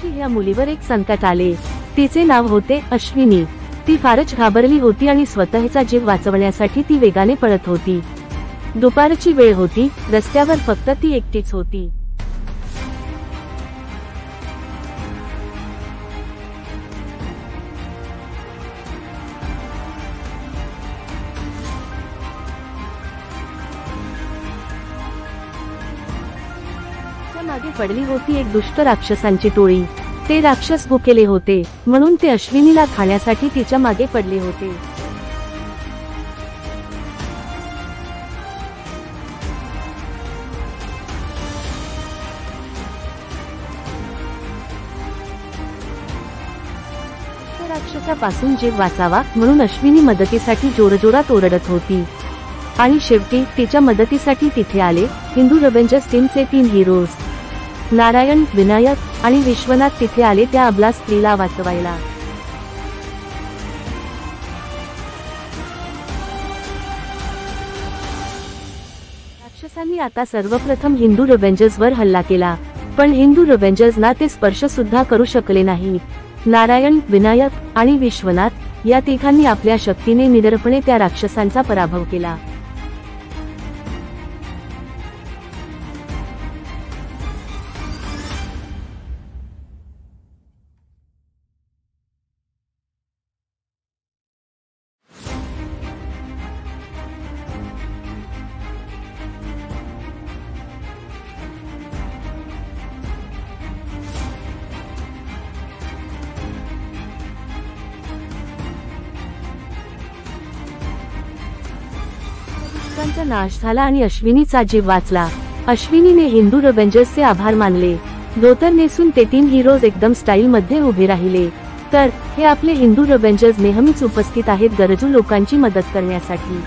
दिवशी या मुलीवर एक संकट आले। तिचे नाव होते अश्विनी। ती फारच घाबरली होती आणि स्वतःचा जीव वाचवण्यासाठी ती वेगाने पळत होती। दुपारची वेळ होती, रस्त्यावर फक्त ती एकटीच होती। मागे पडली होती एक दुष्ट राक्षसांची टोळी। ते राक्षस भुकेले होते, म्हणून ते अश्विनीला खाण्यासाठी तिच्या मागे पडले होते। राक्षसापासून जीव वाचावा म्हणून अश्विनी मदतीसाठी जोरजोरात ओरडत होती। आणि शेवटी तिच्या मदतीसाठी तिथे आले हिंदू रेव्हेंजर्स टीमचे 3 हिरोज। नारायण, विनायक आणि विश्वनाथ तिथे आले त्या अबला स्त्रीला वाचवायला। राक्षसांनी आता सर्वप्रथम हिंदू रेव्हेंजर्सवर हल्ला केला, पण हिंदू रेव्हेंजर्सना ते स्पर्श सुद्धा करू शकले नाही। नारायण, विनायक आणि विश्वनाथ या तिघांनी आपल्या शक्तीने निडरपणे त्या राक्षसांचा पराभव केला। चा नाश झाला आणि अश्विनीचा जीव वाचला। अश्विनीने हिंदू रेव्हेंजर्सचे आभार मानले। धोतर नेसून ते 3 हिरोज एकदम स्टाईल मध्ये उभे राहिले। तर हे आपले हिंदू रेव्हेंजर्स नेहमीच उपस्थित आहेत गरजू लोकांची मदत करण्यासाठी।